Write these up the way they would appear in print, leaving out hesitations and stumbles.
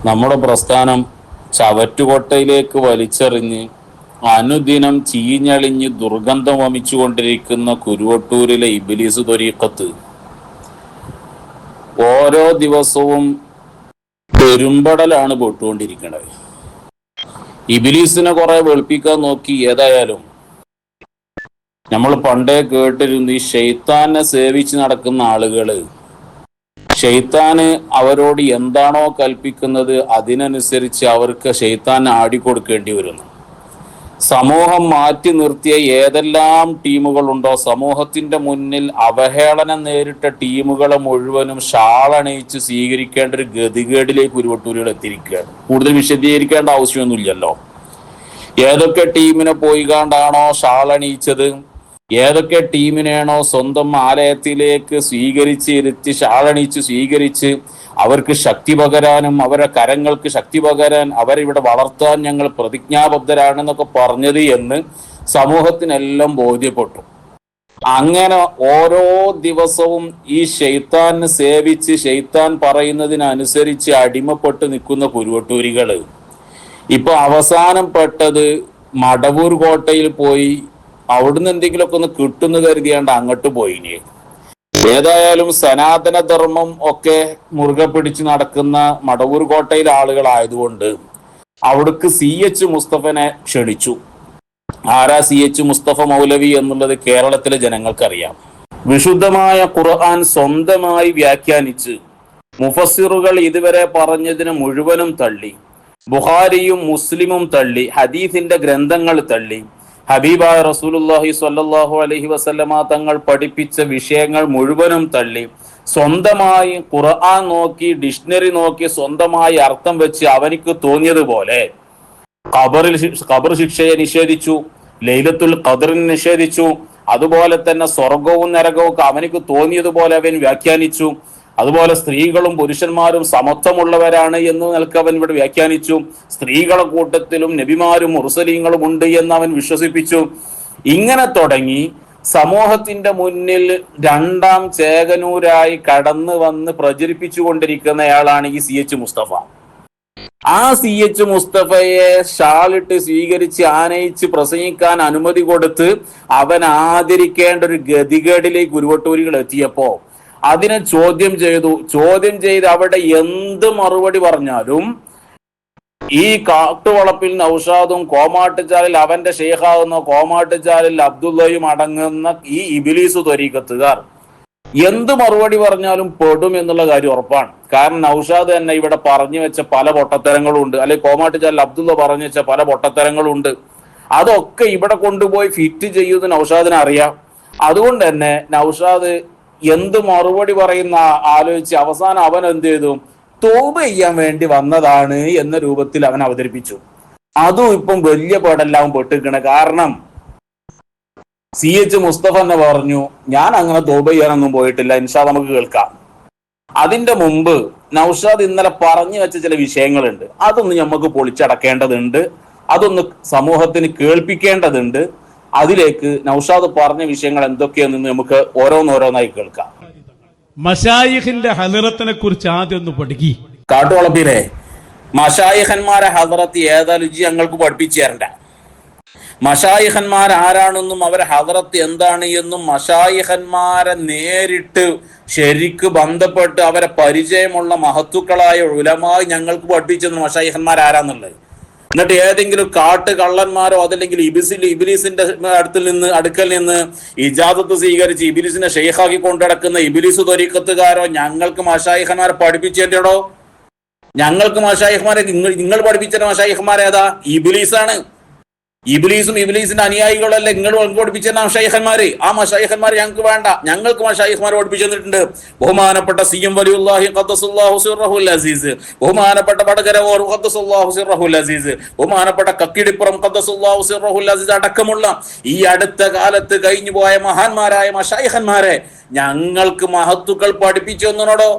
നമ്മുടെ പ്രസ്ഥാനം ചവറ്റുകൊട്ടയിലേക്ക് വലിച്ചെറിഞ്ഞ് അനുദിനം ചീഞ്ഞളിഞ്ഞ് ദുർഗന്ധം വമിച്ചുകൊണ്ടിരിക്കുന്ന കുരുവട്ടൂരിലെ ഇബ്ലീസ് ത്വരീഖത്ത് ഓരോ ദിവസവും പെരുമ്പടലാണ് പൊട്ടുകൊണ്ടിരിക്കുന്നത്. ഇബ്ലീസിനെ കുറെ വെളുപ്പിക്കാൻ നോക്കി. ഏതായാലും നമ്മൾ പണ്ടേ കേട്ടിരുന്നു, ഈ ഷെയ്ത്താനെ സേവിച്ച് നടക്കുന്ന ആളുകള് ഷെയ്ത്താന് അവരോട് എന്താണോ കൽപ്പിക്കുന്നത് അതിനനുസരിച്ച് അവർക്ക് ഷെയ്ത്താൻ ആടിക്കൊടുക്കേണ്ടി വരുന്നു. സമൂഹം മാറ്റി നിർത്തിയ ഏതെല്ലാം ടീമുകളുണ്ടോ, സമൂഹത്തിന്റെ മുന്നിൽ അവഹേളനം നേരിട്ട ടീമുകളെ മുഴുവനും ഷാളണയിച്ച് സ്വീകരിക്കേണ്ട ഒരു ഗതികേടിലേക്ക് ഉരുവട്ടൂരുകൾ എത്തിയിരിക്കുകയാണ്. കൂടുതൽ വിശദീകരിക്കേണ്ട ആവശ്യമൊന്നുമില്ലല്ലോ. ഏതൊക്കെ ടീമിനെ പോയി കണ്ടാണോ ഷാളണിയിച്ചത്, ഏതൊക്കെ ടീമിനെയാണോ സ്വന്തം ആലയത്തിലേക്ക് ഇരുത്തി ഷാളണിച്ച് സ്വീകരിച്ച് അവർക്ക് ശക്തി പകരാനും അവരുടെ കരങ്ങൾക്ക് ശക്തി പകരാൻ അവരിവിടെ വളർത്താൻ ഞങ്ങൾ പ്രതിജ്ഞാബദ്ധരാണെന്നൊക്കെ പറഞ്ഞത് എന്ന് സമൂഹത്തിനെല്ലാം ബോധ്യപ്പെട്ടു. അങ്ങനെ ഓരോ ദിവസവും ഈ ഷെയ്ത്താനെ സേവിച്ച് ഷെയ്ത്താൻ പറയുന്നതിനനുസരിച്ച് അടിമപ്പെട്ട് നിൽക്കുന്ന കുരുവട്ടൂരികള് ഇപ്പൊ അവസാനം പെട്ടത് മടവൂർ കോട്ടയിൽ പോയി അവിടുന്ന് എന്തെങ്കിലുമൊക്കെ ഒന്ന് കിട്ടുന്നു കരുതിയാണ്ട് അങ്ങോട്ട് പോയിനി. ഏതായാലും സനാതന ധർമ്മം ഒക്കെ മുറുകെ പിടിച്ച് നടക്കുന്ന മടവൂർ കോട്ടയിലെ ആളുകളായതുകൊണ്ട് അവിടേക്ക് CH മുസ്തഫനെ ക്ഷണിച്ചു. ആരാ CH മുസ്തഫ മൗലവി എന്നുള്ളത് കേരളത്തിലെ ജനങ്ങൾക്കറിയാം. വിശുദ്ധമായ ഖുർആൻ സ്വന്തമായി വ്യാഖ്യാനിച്ച് മുഫസ്സിറുകൾ ഇതുവരെ പറഞ്ഞതിന് മുഴുവനും തള്ളി, ബുഖാരിയും മുസ്ലിമും തള്ളി, ഹദീസിന്റെ ഗ്രന്ഥങ്ങൾ തള്ളി, ഹബീബായ റസൂലുള്ളാഹി സ്വല്ലല്ലാഹു അലൈഹി വസല്ലമ തങ്ങൾ പഠിപ്പിച്ച വിഷയങ്ങൾ മുഴുവനും തള്ളി, സ്വന്തമായി ഖുർആൻ നോക്കി ഡിക്ഷണറി നോക്കി സ്വന്തമായി അർത്ഥം വെച്ച് അവനിക്ക് തോന്നിയതുപോലെ ഖബർ ശിക്ഷയെ നിഷേധിച്ചു, ലൈലത്തുൽ ഖദറിനെ നിഷേധിച്ചു, അതുപോലെ തന്നെ സ്വർഗവും നരകവും അവനിക്ക് തോന്നിയതുപോലെ അവൻ വ്യാഖ്യാനിച്ചു. അതുപോലെ സ്ത്രീകളും പുരുഷന്മാരും സമത്വമുള്ളവരാണ് എന്ന് നിലക്ക് അവൻ ഇവിടെ വ്യാഖ്യാനിച്ചു. സ്ത്രീകളുടെ കൂട്ടത്തിലും നബിമാരും മുർസലീങ്ങളും ഉണ്ട് എന്ന് അവൻ വിശ്വസിപ്പിച്ചു. ഇങ്ങനെ തുടങ്ങി സമൂഹത്തിന്റെ മുന്നിൽ രണ്ടാം ചേകനൂരായി കടന്നു വന്ന് പ്രചരിപ്പിച്ചു കൊണ്ടിരിക്കുന്നയാളാണ് ഈ CH മുസ്തഫ. ആ CH മുസ്തഫയെ ഷാളിട്ട് സ്വീകരിച്ച് ആനയിച്ച് പ്രസംഗിക്കാൻ അനുമതി കൊടുത്ത് അവൻ ആദരിക്കേണ്ട ഒരു ഗതികേടിലേക്ക് ഉരുവട്ടൂരികൾ എത്തിയപ്പോ അതിനെ ചോദ്യം ചെയ്ത് അവിടെ എന്ത് മറുപടി പറഞ്ഞാലും ഈ കാട്ടുവളപ്പിൽ നൗഷാദും കോമാട്ടുചാലിൽ അവന്റെ ഷെയ്ഖാകുന്ന കോമാട്ടുചാലിൽ അബ്ദുള്ളയും അടങ്ങുന്ന ഈ ഇബ്ലീസ് ത്വരീഖത്തുകാർ എന്ത് മറുപടി പറഞ്ഞാലും പെടും എന്നുള്ള കാര്യം ഉറപ്പാണ്. കാരണം നൗഷാദ് തന്നെ ഇവിടെ പറഞ്ഞു വെച്ച പല പൊട്ടത്തരങ്ങളും ഉണ്ട്, അല്ലെങ്കിൽ കോമാട്ടുചാലിൽ അബ്ദുള്ള പറഞ്ഞു വെച്ച പല പൊട്ടത്തരങ്ങളും ഉണ്ട്. അതൊക്കെ ഇവിടെ കൊണ്ടുപോയി ഫിറ്റ് ചെയ്യുന്നത് നൗഷാദിനെ അറിയാം. അതുകൊണ്ട് തന്നെ നൗഷാദ് എന്ത് മറുപടി പറയുന്ന ആലോചിച്ച് അവസാനം അവൻ എന്ത് ചെയ്തു, തൗബ ചെയ്യാൻ വേണ്ടി വന്നതാണ് എന്ന രൂപത്തിൽ അവൻ അവതരിപ്പിച്ചു. അതും ഇപ്പം വലിയ പേടെല്ലാം പെട്ടിരിക്കണ. കാരണം CH മുസ്തഫ എന്ന് പറഞ്ഞു, ഞാൻ അങ്ങനെ തൗബ ചെയ്യാനൊന്നും പോയിട്ടില്ല, ഇൻഷാ നമുക്ക് കേൾക്കാം. അതിന്റെ മുമ്പ് നൗഷാദ് ഇന്നലെ പറഞ്ഞു വെച്ച ചില വിഷയങ്ങളുണ്ട്, അതൊന്ന് നമുക്ക് പൊളിച്ചടക്കേണ്ടതുണ്ട്, അതൊന്ന് സമൂഹത്തിന് കേൾപ്പിക്കേണ്ടതുണ്ട്. അതിലേക്ക് നൗഷാദ് പറഞ്ഞ വിഷയങ്ങൾ എന്തൊക്കെയാണെന്ന് നമുക്ക് ഓരോന്നോരോന്നായി കേൾക്കാം. മശായിഖിന്റെ ഹദറത്തിനെ കുറിച്ച് ആദ്യം ഒന്ന് പഠിക്കി. കാട്ടുവളപ്പിലെ മശായിഖന്മാരെ ഹദറത്ത് ഏതായാലും ഞങ്ങൾക്ക് പഠിപ്പിച്ചു തരണ്ട. മശായിഖന്മാർ ആരാണെന്നും അവരെ ഹദറത്ത് എന്താണ് എന്നും മശായിഖന്മാരെ നേരിട്ട് ശരിക്ക് ബന്ധപ്പെട്ട് അവരെ പരിചയമുള്ള മഹത്തുക്കളായ ഉലമായി ഞങ്ങൾക്ക് പഠിപ്പിച്ചെന്ന് മശായിഖന്മാർ ആരാന്നുള്ളത്. എന്നിട്ട് ഏതെങ്കിലും കാട്ട് കള്ളന്മാരോ അതല്ലെങ്കിൽ ഇബ്ലീസിന്റെ അടുക്കൽ നിന്ന് ഇജാദത്ത് സ്വീകരിച്ച് ഇബ്ലീസിനെ ഷെയ്ഖാക്കി കൊണ്ടുനടക്കുന്ന ഇബ്ലീസ് ത്വരീഖത്തുകാരോ ഞങ്ങൾക്ക് മശായിഖന്മാരെ പഠിപ്പിച്ചേണ്ടോ? ഞങ്ങൾക്ക് മശായിഖന്മാരെ നിങ്ങൾ പഠിപ്പിച്ച മശായിഖന്മാരേതാ? ഇബ്ലീസാണ്. ഇബ്ലീസും ഇബ്ലീസിന്റെ അനുയായികളല്ല നിങ്ങൾ പഠിപ്പിച്ച മശായിഖന്മാര്. ആ മശായിഖന്മാര് ഞങ്ങൾക്ക് വേണ്ട. ഞങ്ങൾക്ക് മശായിഖന്മാരെ പഠിപ്പിച്ചു തന്നിട്ടുണ്ട്. ബഹുമാനപ്പെട്ട CM വലിയുല്ലാഹി ഖദ്ദസല്ലാഹു സിർറഹുൽ അസീസ്, ബഹുമാനപ്പെട്ട വടകരവോർ ഖദ്ദസല്ലാഹു സിർറഹുൽ അസീസ്, ബഹുമാനപ്പെട്ട കക്കിടിപ്പുറം ഖദ്ദസല്ലാഹു സിർറഹുൽ അസീസ് അടക്കമുള്ള ഈ അടുത്ത കാലത്ത് കഴിഞ്ഞു പോയ മഹാന്മാരായ മശായിഖന്മാരെ ഞങ്ങൾക്ക് മഹത്തുക്കൾ പഠിപ്പിച്ചു തന്നോടോ?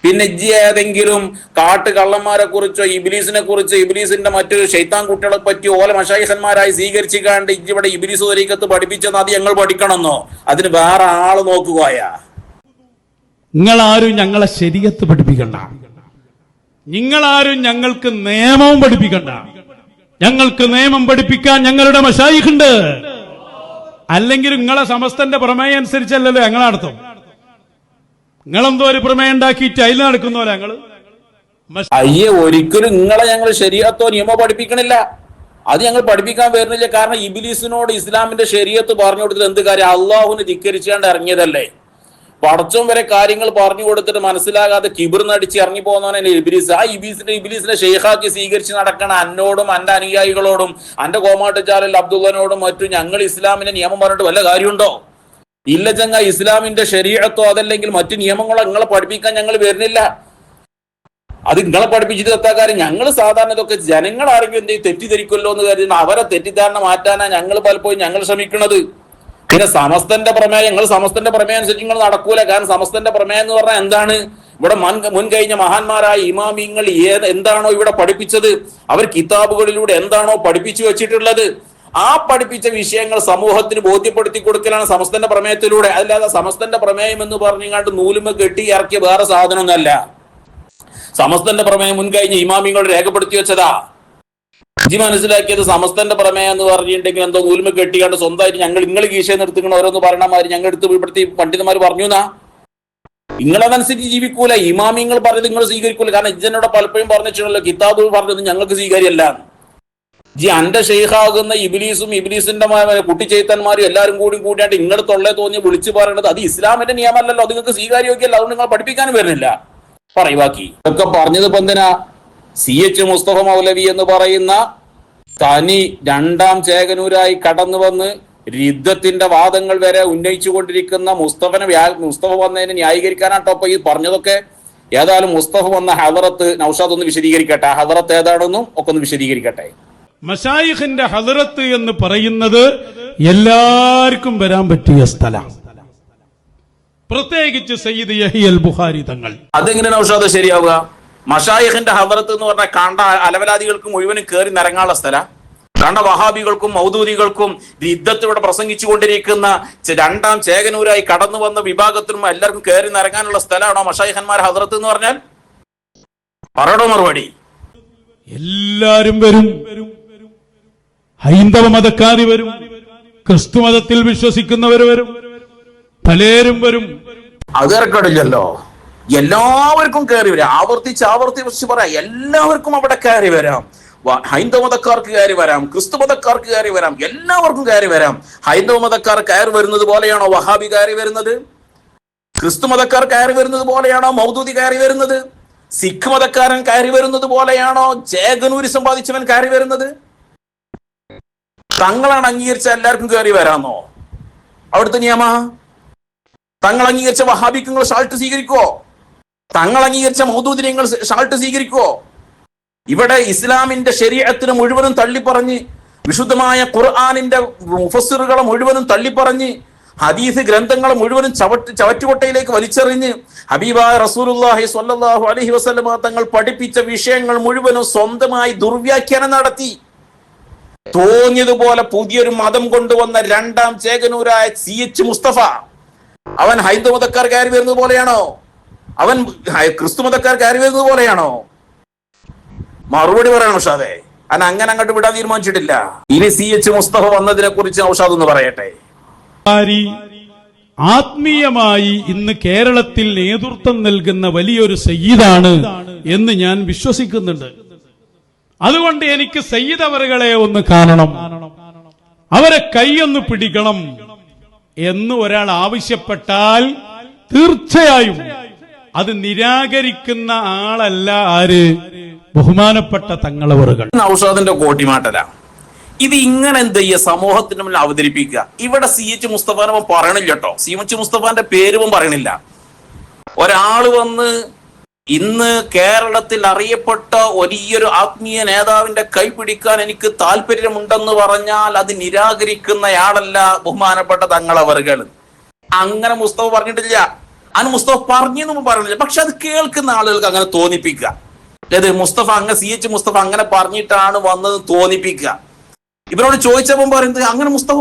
പിന്നെ ഏതെങ്കിലും കാട്ട് കള്ളന്മാരെ കുറിച്ചോ ഇബ്ലീസിനെ കുറിച്ചോ ഇബ്ലീസിന്റെ മറ്റു ശൈത്താൻ കുട്ടികളെ പറ്റി ഓല മശായിഖന്മാരായി സ്വീകരിച്ചു കാണ്ട് ഇവിടെ ഇബ്ലീസ് ത്വരീഖത്ത് പഠിപ്പിച്ചെന്ന് അത് ഞങ്ങൾ പഠിക്കണമെന്നോ? അതിന് വേറെ ആള് നോക്കുകയാ. നിങ്ങളാരും ഞങ്ങളെ ശരീഅത്ത് പഠിപ്പിക്കണ്ട. നിങ്ങളാരും ഞങ്ങൾക്ക് നിയമവും പഠിപ്പിക്കണ്ട. ഞങ്ങൾക്ക് നിയമം പഠിപ്പിക്കാൻ ഞങ്ങളുടെ മശായിഖുണ്ട്. അല്ലെങ്കിൽ നിങ്ങളെ സമസ്തന്റെ പ്രമേയം അനുസരിച്ചല്ലല്ലോ ഞങ്ങളടുത്തും. നിങ്ങളെന്തോ ഒരു പ്രമേയം ഉണ്ടാക്കിയിട്ട് അതിൽ നടക്കുന്നവരാ ഞങ്ങള്. അയ്യേ, ഒരിക്കലും നിങ്ങളെ ഞങ്ങൾ ശരീഅത്തോ നിയമോ പഠിപ്പിക്കണില്ല. അത് ഞങ്ങൾ പഠിപ്പിക്കാൻ വരുന്നില്ല. കാരണം ഇബ്ലീസിനോട് ഇസ്ലാമിന്റെ ശരീഅത്ത് പറഞ്ഞു കൊടുത്തിട്ട് എന്ത് കാര്യം? അള്ളാഹുവിനെ ധിക്കരിച്ചാണ്ട് ഇറങ്ങിയതല്ലേ. പടച്ചോൻ വരെ കാര്യങ്ങൾ പറഞ്ഞു കൊടുത്തിട്ട് മനസ്സിലാകാതെ കിബിർന്നടിച്ച് ഇറങ്ങി പോകുന്നവനെ ഇബ്ലീസ്. ആ ഇബ്ലീസിനെ ഷെയ്ഖാക്കി സ്വീകരിച്ച് നടക്കണ എന്നോടും എന്റെ അനുയായികളോടും എന്റെ കോമാട്ടുചാലൽ അബ്ദുള്ളനോടും മറ്റും ഞങ്ങൾ ഇസ്ലാമിന്റെ നിയമം പറഞ്ഞിട്ട് വല്ല കാര്യമുണ്ടോ? ഇല്ല ചങ്ങ. ഇസ്ലാമിന്റെ ശരീഅത്തോ അതല്ലെങ്കിൽ മറ്റു നിയമങ്ങളോ നിങ്ങളെ പഠിപ്പിക്കാൻ ഞങ്ങൾ വരുന്നില്ല. അത് നിങ്ങളെ പഠിപ്പിച്ചിട്ട് എത്താ കാര്യം? ഞങ്ങൾ സാധാരണ ഇതൊക്കെ ജനങ്ങൾ ആരെങ്കിലും എന്തെങ്കിലും തെറ്റിദ്ധരിക്കുമല്ലോ എന്ന് കരുതി അവരെ തെറ്റിദ്ധാരണ മാറ്റാനാണ് ഞങ്ങൾ പലപ്പോഴും ഞങ്ങൾ ശ്രമിക്കുന്നത്. പിന്നെ സമസ്തന്റെ പ്രമേയം, ഞങ്ങൾ സമസ്തന്റെ പ്രമേയം അനുസരിച്ച് നിങ്ങൾ നടക്കൂല. കാരണം സമസ്തന്റെ പ്രമേയം എന്ന് പറഞ്ഞാൽ എന്താണ്? ഇവിടെ മുൻകഴിഞ്ഞ മഹാന്മാരായ ഇമാമിങ്ങൾ എന്താണോ ഇവിടെ പഠിപ്പിച്ചത്, അവർ കിതാബുകളിലൂടെ എന്താണോ പഠിപ്പിച്ചു വെച്ചിട്ടുള്ളത്, ആ പഠിപ്പിച്ച വിഷയങ്ങൾ സമൂഹത്തിന് ബോധ്യപ്പെടുത്തി കൊടുക്കലാണ് സമസ്തന്റെ പ്രമേയത്തിലൂടെ. അല്ലാതെ സമസ്തന്റെ പ്രമേയം എന്ന് പറഞ്ഞുകൊണ്ട് നൂലുമ കെട്ടി ഇറക്കിയ വേറെ സാധനമൊന്നല്ല. സമസ്തന്റെ പ്രമേയം മുൻകഴിഞ്ഞ ഇമാമിങ്ങൾ രേഖപ്പെടുത്തി വെച്ചതാ. ജി മനസ്സിലാക്കിയത് സമസ്തന്റെ പ്രമേയം എന്ന് പറഞ്ഞിട്ടുണ്ടെങ്കിൽ എന്തോ നൂലുമ കെട്ടിക്കാണ്ട് സ്വന്തമായിട്ട് നിങ്ങൾ കീശ നിർത്തിക്കണ ഓരോന്ന് പറയണമാതിരി ഞങ്ങൾ എടുത്ത് ഇവിടുത്തെ പണ്ഡിതന്മാർ പറഞ്ഞു എന്നാ. നിങ്ങളതനുസരിച്ച് ജീവിക്കൂല. ഇമാമിങ്ങൾ പറഞ്ഞത് നിങ്ങൾ സ്വീകരിക്കൂല. കാരണം ഇജ്ജനോട് പലപ്പോഴും പറഞ്ഞിട്ടുണ്ടല്ലോ, കിതാബ് പറഞ്ഞത് ഞങ്ങൾക്ക് സ്വീകാര്യമല്ല. ജി അന്റെ ഷെയ്ഖാകുന്ന ഇബ്ലീസും ഇബ്ലീസിന്റെ കുട്ടിച്ചെയ്ത്തന്മാരും എല്ലാവരും കൂടിയാണ്ട് നിങ്ങളുടെ തൊള്ളെ തോന്നി വിളിച്ചു പറയണത് അത് ഇസ്ലാമിന്റെ നിയമമല്ലല്ലോ, അത് നിങ്ങൾക്ക് സ്വീകാര്യമൊക്കെയല്ല. അതുകൊണ്ട് നിങ്ങൾ പഠിപ്പിക്കാനും വരുന്നില്ല. പറയുവാക്കി ഇതൊക്കെ പറഞ്ഞത് ഇപ്പൊ എന്തിനാ? CH മുസ്തഫ മൗലവി എന്ന് പറയുന്ന തനി രണ്ടാം ചേകനൂരായി കടന്നു വന്ന് രിദ്ധത്തിന്റെ വാദങ്ങൾ വരെ ഉന്നയിച്ചു കൊണ്ടിരിക്കുന്ന മുസ്തഫ വന്നതിനെ ന്യായീകരിക്കാനാട്ടോ ഇപ്പൊ ഈ പറഞ്ഞതൊക്കെ. ഏതായാലും മുസ്തഫ വന്ന ഹദറത്ത് നൗഷാദ് ഒന്ന് വിശദീകരിക്കട്ടെ. ഹദറത്ത് ഏതാണെന്നും ഒക്കെ ഒന്ന് വിശദീകരിക്കട്ടെ. മശായിഖിന്റെ ഹദറത്ത് എന്ന് പറയുന്നത് എല്ലാവർക്കും വരാൻ പറ്റിയ സ്ഥലം, പ്രത്യേകിച്ച് സയ്യിദ് യഹ്യൽ ബുഖാരി തങ്ങൾ. അതെങ്ങനെ നൗഷാദ് ശരിയാവുക? മശായിഖിന്റെ ഹദറത്ത് എന്ന് പറഞ്ഞാൽ കണ്ട അലവലാദികൾക്ക് മുഴുവനും കയറി നിരങ്ങാനുള്ള സ്ഥല, കണ്ട വഹാബികൾക്കും മൗദൂദികൾക്കും യുദ്ധത്തിലൂടെ പ്രസംഗിച്ചു കൊണ്ടിരിക്കുന്ന രണ്ടാം ചേകനൂരായി കടന്നു വന്ന വിഭാഗത്തിലും എല്ലാവർക്കും കയറി നിരങ്ങാനുള്ള സ്ഥലമാണോ മശായിഖന്മാർ ഹദറത്ത് എന്ന് പറഞ്ഞാൽ? പറയണോ മറുപടി? എല്ലാരും വരും. ഹൈന്ദവ മതക്കാരി വരും, ക്രിസ്തു മതത്തിൽ വിശ്വസിക്കുന്നവർ വരും, പലരും വരും. അത് ഇറക്കടില്ലല്ലോ. എല്ലാവർക്കും കയറി വരാം. ആവർത്തിച്ച് പറയാം. എല്ലാവർക്കും അവിടെ കയറി വരാം. ഹൈന്ദവ മതക്കാർക്ക് കയറി വരാം, ക്രിസ്തു മതക്കാർക്ക് കയറി വരാം, എല്ലാവർക്കും കയറി വരാം. ഹൈന്ദവ മതക്കാർ കയറി വരുന്നത് പോലെയാണോ വഹാബി കയറി വരുന്നത്? ക്രിസ്തു മതക്കാർ കയറി വരുന്നത് പോലെയാണോ മൗദൂദി കയറി വരുന്നത്? സിഖ് മതക്കാരൻ കയറി വരുന്നത് പോലെയാണോ ചേകനൂരി സമ്പാദിച്ചവൻ കയറി വരുന്നത്? തങ്ങളാണ് അംഗീകരിച്ച എല്ലാവർക്കും കയറി വരാന്നോ അവിടുത്തെ നിയമ? തങ്ങൾ അംഗീകരിച്ച വഹാബിക്ക് നിങ്ങൾ ഷാൾട്ട് സ്വീകരിക്കുവോ? തങ്ങൾ അംഗീകരിച്ച മൗദൂദിനെ നിങ്ങൾ ഷാൾട്ട് സ്വീകരിക്കുവോ? ഇവിടെ ഇസ്ലാമിന്റെ ശരീഅത്തിനെ മുഴുവനും തള്ളിപ്പറഞ്ഞ്, വിശുദ്ധമായ ഖുർആനിന്റെ മുഫസ്സിറുകളെ മുഴുവനും തള്ളിപ്പറഞ്ഞ്, ഹദീസ് ഗ്രന്ഥങ്ങളെ മുഴുവനും ചവറ്റുകൊട്ടയിലേക്ക് വലിച്ചെറിഞ്ഞ്, ഹബീബായ റസൂലുള്ളാഹി സ്വല്ലല്ലാഹു അലൈഹി വസല്ലമ തങ്ങൾ പഠിപ്പിച്ച വിഷയങ്ങൾ മുഴുവനും സ്വന്തമായി ദുർവ്യാഖ്യാനം നടത്തി. തോന്നിയതുപോലെ പുതിയൊരു മതം കൊണ്ടുവന്ന രണ്ടാം ചേകനൂരായ CH മുസ്തഫ, അവൻ ഹൈന്ദവ മതക്കാർ കയറി വരുന്നത് പോലെയാണോ? അവൻ ക്രിസ്തു മതക്കാർ കയറി വരുന്നത് പോലെയാണോ? മറുപടി പറയണം ഉഷാദേ. അങ്ങനെ അങ്ങോട്ട് വിടാൻ തീരുമാനിച്ചിട്ടില്ല. ഇനി CH മുസ്തഫ വന്നതിനെ കുറിച്ച് ഔഷാദ് ഒന്ന് പറയട്ടെ. ആത്മീയമായി ഇന്ന് കേരളത്തിൽ നേതൃത്വം നൽകുന്ന വലിയൊരു സയ്യിദാണ് എന്ന് ഞാൻ വിശ്വസിക്കുന്നുണ്ട്. അതുകൊണ്ട് എനിക്ക് സയ്യിദ് അവറുകളെ ഒന്ന് കാണണം, അവരെ കൈയൊന്ന് പിടിക്കണം എന്ന് ഒരാൾ ആവശ്യപ്പെട്ടാൽ തീർച്ചയായും അത് നിരാകരിക്കുന്ന ആളല്ല ആര്? ബഹുമാനപ്പെട്ട തങ്ങളവറുകൾ. നൗഷാദിന്റെ കോട്ടിമാട്ടല ഇത് ഇങ്ങനെ എന്ത് ചെയ്യുക? സമൂഹത്തിന് മുന്നിൽ അവതരിപ്പിക്കുക. ഇവിടെ CH മുസ്തഫാനെ പറയണില്ല കേട്ടോ. CH മുസ്തഫാന്റെ പേര് പറയണില്ല. ഒരാള് വന്ന് ഇന്ന് കേരളത്തിൽ അറിയപ്പെട്ട വലിയൊരു ആത്മീയ നേതാവിന്റെ കൈ പിടിക്കാൻ എനിക്ക് താല്പര്യമുണ്ടെന്ന് പറഞ്ഞാൽ അത് നിരാകരിക്കുന്നയാളല്ല ബഹുമാനപ്പെട്ട തങ്ങളവറുകൾ. അങ്ങനെ മുസ്തഫ പറഞ്ഞിട്ടില്ല. അന്ന് മുസ്തഫ പറഞ്ഞു പറഞ്ഞില്ല. പക്ഷെ അത് കേൾക്കുന്ന ആളുകൾക്ക് അങ്ങനെ തോന്നിപ്പിക്കുക. അതായത് മുസ്തഫ CH മുസ്തഫ അങ്ങനെ പറഞ്ഞിട്ടാണ് വന്നത് തോന്നിപ്പിക്കുക. ഇവരോട് ചോദിച്ചപ്പോൾ പറയുന്നത് അങ്ങനെ മുസ്തഫ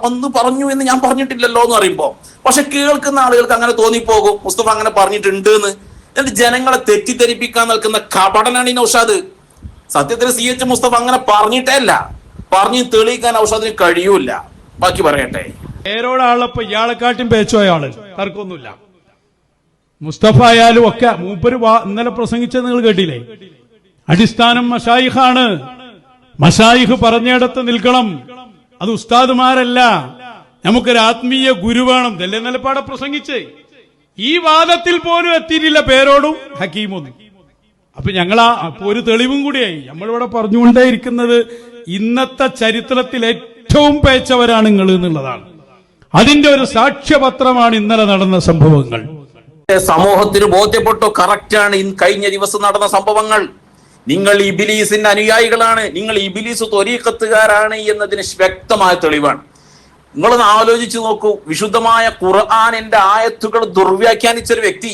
വന്ന് പറഞ്ഞു എന്ന് ഞാൻ പറഞ്ഞിട്ടില്ലല്ലോ എന്ന് പറയുമ്പോ, പക്ഷെ കേൾക്കുന്ന ആളുകൾക്ക് അങ്ങനെ തോന്നിപ്പോകും മുസ്തഫ അങ്ങനെ പറഞ്ഞിട്ടുണ്ട് എന്ന്. എന്നിട്ട് ജനങ്ങളെ തെറ്റിദ്ധരിപ്പിക്കാൻ നിൽക്കുന്ന കപടനാണ് ഈ നൗഷാദ്. സത്യത്തിൽ CH മുസ്തഫ അങ്ങനെ പറഞ്ഞിട്ടേ അല്ല, പറഞ്ഞ് തെളിയിക്കാൻ നൗഷാദിന് കഴിയൂല. ബാക്കി പറയട്ടെ. പേരോടാളപ്പോ ഇയാളെക്കാട്ടും പേച്ചോ അയാള്, തർക്കമൊന്നുമില്ല. മുസ്തഫ ആയാലും ഒക്കെ മൂപ്പര് ഇന്നലെ പ്രസംഗിച്ചത് നിങ്ങൾ കേട്ടില്ലേ? അടിസ്ഥാനം മശായിഖാണ്. മശായിഖ് പറഞ്ഞിടത്ത് നിൽക്കണം. അത് ഉസ്താദുമാരല്ല, നമുക്കൊരു ആത്മീയ ഗുരു വേണം. ഇതല്ലേ നിലപാടെ പ്രസംഗിച്ച്. ഈ വാദത്തിൽ പോലും എത്തിയിട്ടില്ല പേരോടും ഹക്കീമൊന്നും. അപ്പൊ ഞങ്ങളാ ഒരു തെളിവും കൂടിയായി. നമ്മളിവിടെ പറഞ്ഞുകൊണ്ടേയിരിക്കുന്നത് ഇന്നത്തെ ചരിത്രത്തിൽ ഏറ്റവും പേച്ചവരാണ് നിങ്ങൾ എന്നുള്ളതാണ്. അതിന്റെ ഒരു സാക്ഷ്യപത്രമാണ് ഇന്നലെ നടന്ന സംഭവങ്ങൾ. സമൂഹത്തിന് ബോധ്യപ്പെട്ടു, കറക്റ്റാണ് കഴിഞ്ഞ ദിവസം നടന്ന സംഭവങ്ങൾ. നിങ്ങൾ ഇബിലീസിന്റെ അനുയായികളാണ്, നിങ്ങൾ ഇബിലീസ് ത്വരീഖത്തുകാരാണ് എന്നതിന് വ്യക്തമായ തെളിവാണ്. നിങ്ങളൊന്ന് ആലോചിച്ച് നോക്കൂ. വിശുദ്ധമായ ഖുർആനിന്റെ ആയത്തുകൾ ദുർവ്യാഖ്യാനിച്ചൊരു വ്യക്തി,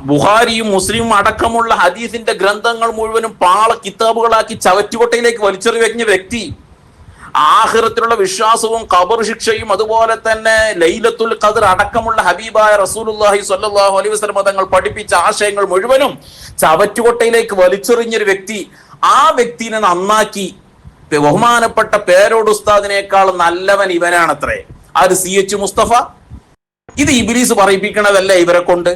ബുഖാരിയും മുസ്ലിമും അടക്കമുള്ള ഹദീസിന്റെ ഗ്രന്ഥങ്ങൾ മുഴുവനും പാള കിതാബുകളാക്കി ചവറ്റുകൊട്ടയിലേക്ക് വലിച്ചെറിഞ്ഞ വ്യക്തി, ആഖിറത്തിലുള്ള വിശ്വാസവും ഖബർ ശിക്ഷയും അതുപോലെ തന്നെ ലൈലത്തുൽ ഖദർ അടക്കമുള്ള ഹബീബായ റസൂലുള്ളാഹി സ്വല്ലല്ലാഹു അലൈഹി വസല്ലം തങ്ങൾ പഠിപ്പിച്ച ആശയങ്ങൾ മുഴുവനും ചവറ്റുകൊട്ടയിലേക്ക് വലിച്ചെറിഞ്ഞൊരു വ്യക്തി. ആ വ്യക്തിനെ നന്നാക്കി ബഹുമാനപ്പെട്ട പേരോട് ഉസ്താദിനേക്കാൾ നല്ലവൻ ഇവനാണത്രേ. ആര്? CH മുസ്തഫ. ഇത് ഇബ്ലീസ് പറയിപ്പിക്കണതല്ല ഇവരെ കൊണ്ട്.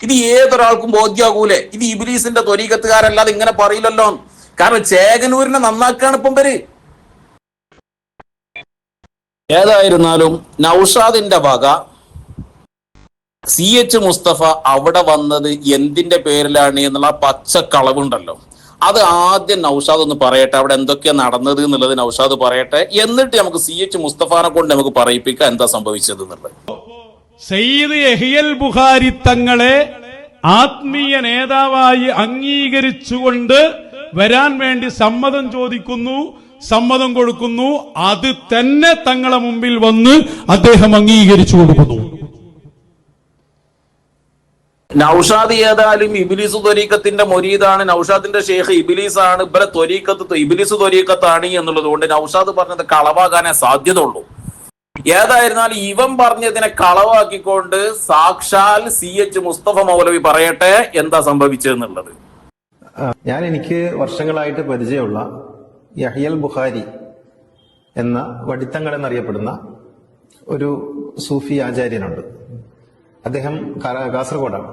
ഇത് ഏതൊരാൾക്കും ബോധ്യാകൂലേ? ഇത് ഇബ്ലീസിന്റെ ത്വരീഖത്തുകാരല്ലാതെ ഇങ്ങനെ പറയില്ലല്ലോ. കാരണം ചേകനൂരിനെ നന്നാക്കാണ് ഇപ്പം പേര്. ഏതായിരുന്നാലും നൗഷാദിന്റെ വക CH മുസ്തഫ അവിടെ വന്നത് എന്തിന്റെ പേരിലാണ് എന്നുള്ള പച്ചക്കളവുണ്ടല്ലോ, അത് ആദ്യം നൗഷാദ് ഒന്ന് പറയട്ടെ. അവിടെ എന്തൊക്കെയാ നടന്നത് എന്നുള്ളത് നൗഷാദ് പറയട്ടെ. എന്നിട്ട് നമുക്ക് CH മുസ്തഫാനെ കൊണ്ട് നമുക്ക് പറയിപ്പിക്കാം എന്താ സംഭവിച്ചത് എന്നുള്ളത്. സയ്യിദ് യഹ്യൽ ബുഖാരി തങ്ങളെ ആത്മീയ നേതാവായി അംഗീകരിച്ചുകൊണ്ട് വരാൻ വേണ്ടി സമ്മതം ചോദിക്കുന്നു, സമ്മതം കൊടുക്കുന്നു. അത് തന്നെ തങ്ങളെ മുമ്പിൽ വന്ന് അദ്ദേഹം അംഗീകരിച്ചു കൊടുക്കുന്നു. നൗഷാദ് ഏതായാലും ഇബ്ലീസ് ത്വരീഖത്തിന്റെ മുരീദാണ്. നൗഷാദിന്റെ ഷെയ്ഖ് ഇബ്ലീസ് ആണ്. ഇവരെ ത്വരീഖത്ത് ഇബ്ലീസ് ത്വരീഖത്താണ് എന്നുള്ളത് കൊണ്ട് നൗഷാദ് പറഞ്ഞത് കളവാകാനേ സാധ്യത ഉള്ളൂ. ഏതായിരുന്നാലും ഇവൻ പറഞ്ഞതിനെ കളവാക്കിക്കൊണ്ട് സാക്ഷാൽ CH മുസ്തഫ മൗലവി പറയട്ടെ എന്താ സംഭവിച്ചതെന്നുള്ളത്. എനിക്ക് വർഷങ്ങളായിട്ട് പരിചയമുള്ള യഹ്യൽ ബുഖാരി എന്ന വടിത്തങ്ങൾ എന്നറിയപ്പെടുന്ന ഒരു സൂഫി ആചാര്യനുണ്ട്. അദ്ദേഹം കാസർഗോഡാണ്.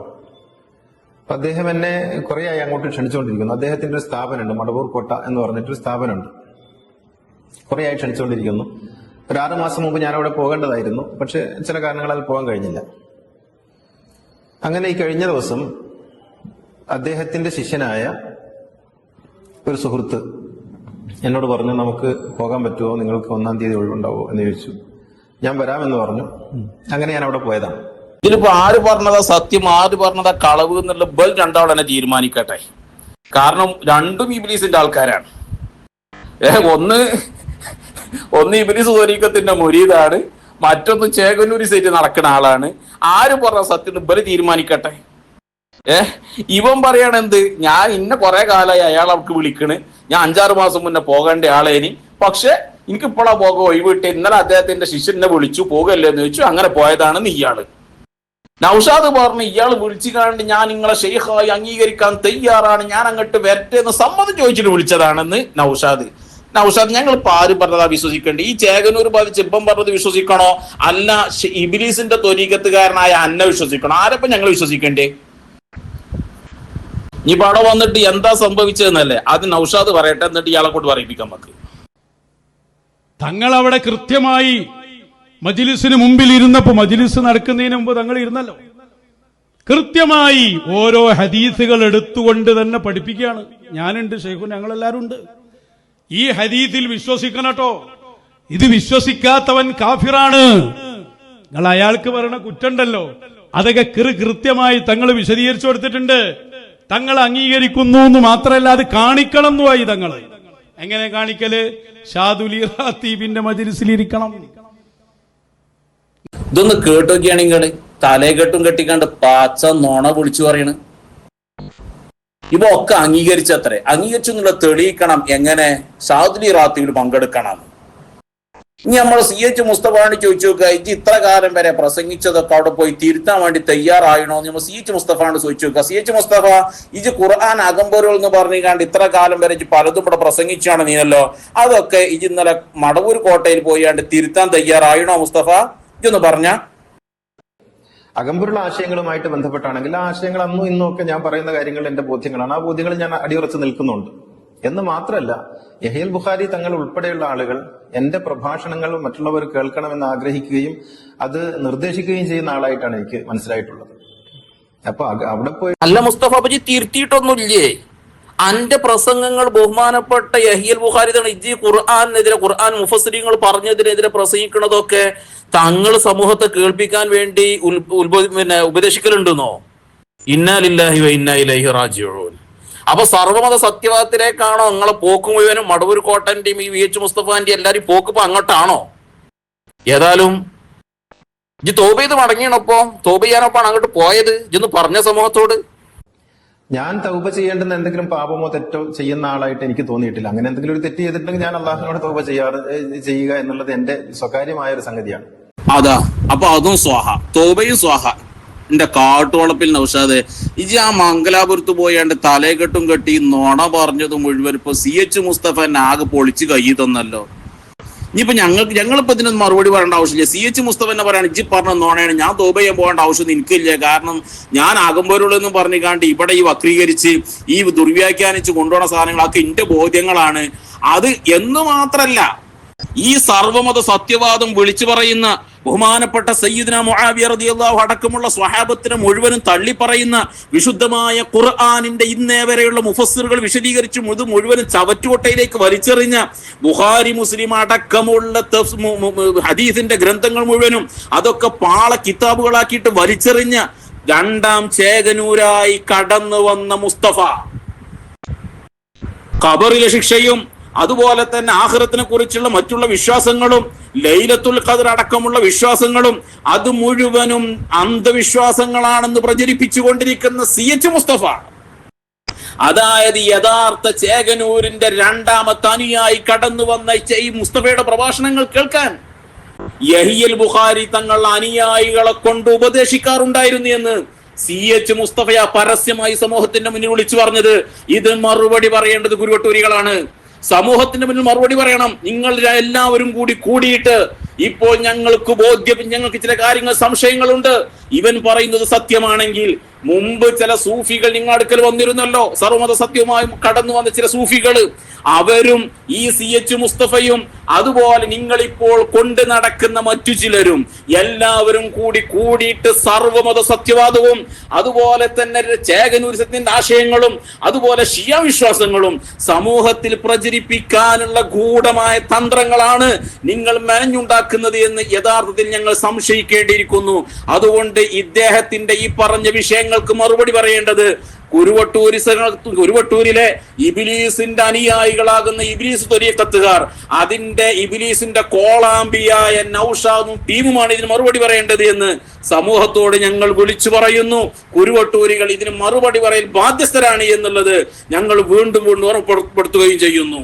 അപ്പൊ അദ്ദേഹം എന്നെ കുറേയായി അങ്ങോട്ട് ക്ഷണിച്ചുകൊണ്ടിരിക്കുന്നു. അദ്ദേഹത്തിന്റെ ഒരു സ്ഥാപനമുണ്ട്, മടവൂർ കോട്ട എന്ന് പറഞ്ഞിട്ടൊരു സ്ഥാപനമുണ്ട്. കുറേയായി ക്ഷണിച്ചുകൊണ്ടിരിക്കുന്നു. ഒരു 6 മാസം മുമ്പ് ഞാൻ അവിടെ പോകേണ്ടതായിരുന്നു, പക്ഷെ ചില കാരണങ്ങളാൽ പോകാൻ കഴിഞ്ഞില്ല. അങ്ങനെ ഈ കഴിഞ്ഞ ദിവസം അദ്ദേഹത്തിന്റെ ശിഷ്യനായ ഒരു സുഹൃത്ത് എന്നോട് പറഞ്ഞു, നമുക്ക് പോകാൻ പറ്റുമോ, നിങ്ങൾക്ക് 1-ാം തീയതി ഒഴിവുണ്ടാവോ എന്ന് ചോദിച്ചു. ഞാൻ വരാമെന്ന് പറഞ്ഞു. അങ്ങനെ ഞാൻ അവിടെ പോയതാണ്. ഇതിലിപ്പോ ആര് പറഞ്ഞതാ സത്യം, ആര് പറഞ്ഞതാ കളവ് എന്നുള്ള രണ്ടാൾ തന്നെ തീരുമാനിക്കട്ടെ. കാരണം രണ്ടും ഇബ്ലീസിന്റെ ആൾക്കാരാണ്. ഒന്ന് ഇബ്ലീസ് ത്വരീഖത്തിന്റെ മുരീദാണ്, മറ്റൊന്ന് ചേകന്നൂരി സൈറ്റ് നടക്കുന്ന ആളാണ്. ആര് പറഞ്ഞ സത്യം ഇവര് തീരുമാനിക്കട്ടെ. ഇവൻ പറയണെന്ത്, ഞാൻ ഇന്ന കുറെ കാലമായി അയാൾ അവർക്ക് വിളിക്കണ്, ഞാൻ 5-6 മാസം മുന്നേ പോകേണ്ട ആളേനി, പക്ഷെ എനിക്കിപ്പോഴാ പോകാൻ ഒഴിവിട്ട്, ഇന്നലെ അദ്ദേഹത്തിന്റെ ശിഷ്യനെ വിളിച്ചു, പോകല്ലേ എന്ന് ചോദിച്ചു, അങ്ങനെ പോയതാണെന്ന് ഇയാള്. നൗഷാദ് പറഞ്ഞു ഇയാൾ വിളിച്ചു കാണ്ട് ഞാൻ നിങ്ങളെ ഷെയ്ഖായി അംഗീകരിക്കാൻ തയ്യാറാണ്, ഞാൻ അങ്ങോട്ട് വരട്ടെ എന്ന് സമ്മതം ചോദിച്ചിട്ട് വിളിച്ചതാണെന്ന് നൗഷാദ്. ഞങ്ങൾ ഇപ്പൊ ആര് പറഞ്ഞതാ വിശ്വസിക്കേണ്ടത്? ഈ ചേകനൂർ ബാധിച്ച് ഇപ്പം പറഞ്ഞത് വിശ്വസിക്കണോ, അല്ല ഇബ്ലീസിന്റെ ത്വരീഖത്തുകാരനായ അന്ന വിശ്വസിക്കണോ? ആരപ്പം ഞങ്ങൾ വിശ്വസിക്കേണ്ടേ? ഈ പടം വന്നിട്ട് എന്താ സംഭവിച്ചതെന്നല്ലേ അത് നൗഷാദ് പറയട്ടെ, എന്നിട്ട് ഇയാളെ കൊണ്ട് പറയിപ്പിക്കാൻ നമുക്ക്. തങ്ങൾ അവിടെ കൃത്യമായി മജ്ലിസിന് മുമ്പിൽ ഇരുന്നപ്പോ, മജ്ലിസ് നടക്കുന്നതിന് മുമ്പ് തങ്ങൾ ഇരുന്നല്ലോ, കൃത്യമായി ഓരോ ഹദീസുകൾ എടുത്തുകൊണ്ട് തന്നെ പഠിപ്പിക്കുകയാണ്. ഞാനുണ്ട്, ഷെയ്ഖുൻ, ഞങ്ങളെല്ലാരും ഉണ്ട്. ഈ ഹദീസിൽ വിശ്വസിക്കണട്ടോ, ഇത് വിശ്വസിക്കാത്തവൻ കാഫിറാണ്. നിങ്ങൾ അയാൾക്ക് പറയണ കുറ്റുണ്ടല്ലോ, അതൊക്കെ കൃത്യമായി തങ്ങൾ വിശദീകരിച്ചു കൊടുത്തിട്ടുണ്ട്. തങ്ങൾ അംഗീകരിക്കുന്നു എന്ന് മാത്രമല്ല, അത് കാണിക്കണം എന്നുമായി തങ്ങൾ. എങ്ങനെ കാണിക്കല്? ഷാദുലി റാത്തീബിന്റെ മജ്ലിസിലിരിക്കണം. ഇതൊന്ന് കേട്ടൊക്കെയാണ് നിങ്ങള് തലകെട്ടും കെട്ടിക്കാണ്ട് പാച്ച നോണ വിളിച്ചു പറയണ്. ഇവ ഒക്കെ അംഗീകരിച്ചത്രേ, അംഗീകരിച്ചു എന്നുള്ള തെളിയിക്കണം. എങ്ങനെ? ഷാദുലി റാത്തീബിൽ പങ്കെടുക്കണം. ഇനി നമ്മൾ CH മുസ്തഫാണ് ചോദിച്ചു നോക്കുക, ഇജ് ഇത്ര കാലം വരെ പ്രസംഗിച്ചതൊക്കെ അവിടെ പോയി തിരുത്താൻ വേണ്ടി തയ്യാറായണോ എന്ന് നമ്മൾ CH മുസ്തഫാണ് ചോദിച്ചു നോക്കുക. CH മുസ്തഫ, ഇജ് ഖുർആൻ അകമ്പൊരുൾ എന്ന് പറഞ്ഞാണ്ട് ഇത്ര കാലം വരെ ഇജ് പലതും ഇവിടെ പ്രസംഗിച്ചാണ് നീയല്ലോ, അതൊക്കെ ഇജ് ഇന്നലെ മടവൂർ കോട്ടയിൽ പോയാണ്ട് തിരുത്താൻ തയ്യാറായണോ മുസ്തഫ? ഇജൊന്ന് പറഞ്ഞ. അകമ്പൊരുൾ ആശയങ്ങളുമായിട്ട് ബന്ധപ്പെട്ടാണെങ്കിൽ ആ ആശയങ്ങൾ അന്നും ഇന്നും ഒക്കെ ഞാൻ പറയുന്ന കാര്യങ്ങൾ എന്റെ ബോധ്യങ്ങളാണ്. ആ ബോധ്യങ്ങൾ ഞാൻ അടിയുറച്ച് നിൽക്കുന്നുണ്ട് എന്ന് മാത്രമല്ല, യഹ്യൽ ബുഖാരി തങ്ങൾ ഉൾപ്പെടെയുള്ള ആളുകൾ എന്റെ പ്രഭാഷണങ്ങൾ മറ്റുള്ളവർ കേൾക്കണമെന്ന് ആഗ്രഹിക്കുകയും അത് നിർദ്ദേശിക്കുകയും ചെയ്യുന്ന ആളായിട്ടാണ് എനിക്ക് മനസ്സിലായിട്ടുള്ളത്. അപ്പൊ അവിടെ പോയി അല്ല മുസ്തഫ, അപ്പൊ തിരുത്തിയിട്ടൊന്നുമില്ലേ? അന്റെ പ്രസംഗങ്ങൾ ബഹുമാനപ്പെട്ട യഹ്യൽ ബുഖാരി തങ്ങൾ ഇജ് ഖുർആനെതിരെ, ഖുർആൻ മുഫസ്സിരീങ്ങൾ പറഞ്ഞതിനെതിരെ പ്രസംഗിക്കുന്നതൊക്കെ തങ്ങൾ സമൂഹത്തെ കേൾപ്പിക്കാൻ വേണ്ടി ഉപദേശിക്കലുണ്ടെന്നോ? ഇന്നാ ലില്ലാഹി വ ഇന്നാ ഇലൈഹി റാജിഊൻ. അപ്പൊ സർവ്വമത സത്യവാദത്തിലേക്കാണോ നിങ്ങളെ പോക്ക് മുഴുവനും? മടവൂർ കോട്ടന്റെയും ഈ VH മുസ്തഫാന്റെയും എല്ലാരും പോക്കിപ്പോ അങ്ങോട്ടാണോ? ഏതായാലും ഇജ് തോബ ചെയ്ത് മടങ്ങിയാണപ്പോ, തോബ ചെയ്യാനൊപ്പാണ് അങ്ങോട്ട് പോയത്? ഇജൊന്ന് പറഞ്ഞ സമൂഹത്തോട്. ഞാൻ തൗബ ചെയ്യേണ്ടുന്ന എന്തെങ്കിലും പാപമോ തെറ്റോ ചെയ്യുന്ന ആളായിട്ട് എനിക്ക് തോന്നിയിട്ടില്ല. അങ്ങനെ എന്തെങ്കിലും ഒരു തെറ്റ് ചെയ്തിട്ടുണ്ടെങ്കിൽ ഞാൻ അള്ളാഹുവിനോട് തൗബ ചെയ്യുക എന്നുള്ളത് എന്റെ സ്വകാര്യമായ ഒരു സംഗതിയാണ്. അതാ, അപ്പൊ അതും സ്വാഹ, തോബയും സ്വാഹ. എന്റെ കാട്ടുവളപ്പിൽ നൗഷാദെ, ഇജ് ആ മംഗലാപുരത്ത് പോയാണ്ട് തലകെട്ടും കെട്ടി നോണ പറഞ്ഞത് മുഴുവൻ ഇപ്പൊ CH മുസ്തഫ ആകെ പൊളിച്ച് കൈ തന്നല്ലോ. ഇനിയിപ്പോ ഞങ്ങളിപ്പോ ഇതിനൊന്നും മറുപടി പറയേണ്ട ആവശ്യമില്ല. CH മുസ്തഫ എന്നെ പറയാണ് ഇജ് പറഞ്ഞ നോണയാണ്, ഞാൻ തോബ ചെയ്യാൻ പോകേണ്ട ആവശ്യം എനിക്കില്ല. കാരണം ഞാൻ അകമ്പോരുള്ളെന്ന് പറഞ്ഞിക്കാണ്ട് ഇവിടെ ഈ വക്രീകരിച്ച് ഈ ദുർവ്യാഖ്യാനിച്ച് കൊണ്ടുപോകുന്ന സാധനങ്ങളൊക്കെ എന്റെ ബോധ്യങ്ങളാണ്. അത് എന്ന് മാത്രല്ല, ഈ സർവമത സത്യവാദം വിളിച്ചു പറയുന്ന ബഹുമാനപ്പെട്ട സയ്യിദ്ന മുആവിയ റളിയല്ലാഹു അടക്കമുള്ള സ്വഹാബത്തിനെ മുഴുവനും തള്ളിപ്പറയുന്ന വിശുദ്ധമായ ഖുർആനിന്റെ ഇന്നേ വരെയുള്ള മുഫസ്സിറുകൾ വിശദീകരിച്ച് മുഴുവനും ചവറ്റുകൊട്ടയിലേക്ക് വലിച്ചെറിഞ്ഞ ബുഖാരി മുസ്ലിം അടക്കമുള്ള ഹദീസിന്റെ ഗ്രന്ഥങ്ങൾ മുഴുവനും അതൊക്കെ പാള കിതാബുകളാക്കിയിട്ട് വലിച്ചെറിഞ്ഞ രണ്ടാം ചേകനൂരായി കടന്നു വന്ന മുസ്തഫ, ഖബറിലെ ശിക്ഷയും അതുപോലെ തന്നെ ആഖിറത്തിനെ കുറിച്ചുള്ള മറ്റുള്ള വിശ്വാസങ്ങളും ലൈലത്തുൽ ഖദ്ർ അടക്കമുള്ള വിശ്വാസങ്ങളും അത് മുഴുവനും അന്ധവിശ്വാസങ്ങളാണെന്ന് പ്രചരിപ്പിച്ചുകൊണ്ടിരിക്കുന്ന CH മുസ്തഫ, അതായത് യഥാർത്ഥ ചേകനൂരിന്റെ രണ്ടാമത്തെ അനുയായി കടന്നു വന്ന ഈ മുസ്തഫയുടെ പ്രഭാഷണങ്ങൾ കേൾക്കാൻ യഹ്യൽ ബുഖാരി തങ്ങൾ അനുയായികളെ കൊണ്ട് ഉപദേശിക്കാറുണ്ടായിരുന്നു എന്ന് CH മുസ്തഫയ പരസ്യമായി സമൂഹത്തിന്റെ മുന്നിൽ വിളിച്ചു പറഞ്ഞത്. ഇത് മറുപടി പറയേണ്ടത് കുരുവട്ടൂരികളാണ്. സമൂഹത്തിന്റെ മുന്നിൽ മറുപടി പറയണം. നിങ്ങൾ എല്ലാവരും കൂടിയിട്ട് ഇപ്പോൾ ഞങ്ങൾക്ക് ചില കാര്യങ്ങൾ സംശയങ്ങളുണ്ട്. ഇവൻ പറയുന്നത് സത്യമാണെങ്കിൽ മുമ്പ് ചില സൂഫികൾ നിങ്ങളുടെ അടുക്കൽ വന്നിരുന്നല്ലോ, സർവമത സത്യവുമായി കടന്നു വന്ന ചില സൂഫികൾ, അവരും ഈ CH മുസ്തഫയും അതുപോലെ നിങ്ങളിപ്പോൾ കൊണ്ട് നടക്കുന്ന മറ്റു ചിലരും എല്ലാവരും കൂടിയിട്ട് സർവമത സത്യവാദവും അതുപോലെ തന്നെ ചേകനൂർ സത്യത്തിന്റെ ആശയങ്ങളും അതുപോലെ ഷിയ വിശ്വാസങ്ങളും സമൂഹത്തിൽ പ്രചരിപ്പിക്കാനുള്ള ഗൂഢമായ തന്ത്രങ്ങളാണ് നിങ്ങൾ മെനഞ്ഞുണ്ടാക്കുന്നത് എന്ന് യഥാർത്ഥത്തിൽ ഞങ്ങൾ സംശയിക്കേണ്ടിയിരിക്കുന്നു. അതുകൊണ്ട് ഇദ്ദേഹത്തിന്റെ ഈ പറഞ്ഞ വിഷയങ്ങൾക്ക് മറുപടി പറയേണ്ടത് കുരുവട്ടൂരിലെ ഇബ്ലീസിന്റെ അനുയായികളാകുന്ന ഇബ്ലീസ് ത്വരീഖത്തുകാർ, അതിന്റെ ഇബ്ലീസിന്റെ കോളാമ്പിയായ നൗഷാദും ടീമുമാണ് ഇതിന് മറുപടി പറയേണ്ടത് എന്ന് സമൂഹത്തോട് ഞങ്ങൾ വിളിച്ചു പറയുന്നു. കുരുവട്ടൂരികൾ ഇതിന് മറുപടി പറയൽ ബാധ്യസ്ഥരാണ് എന്നുള്ളത് ഞങ്ങൾ വീണ്ടും ഉറപ്പെടുത്തുകയും ചെയ്യുന്നു.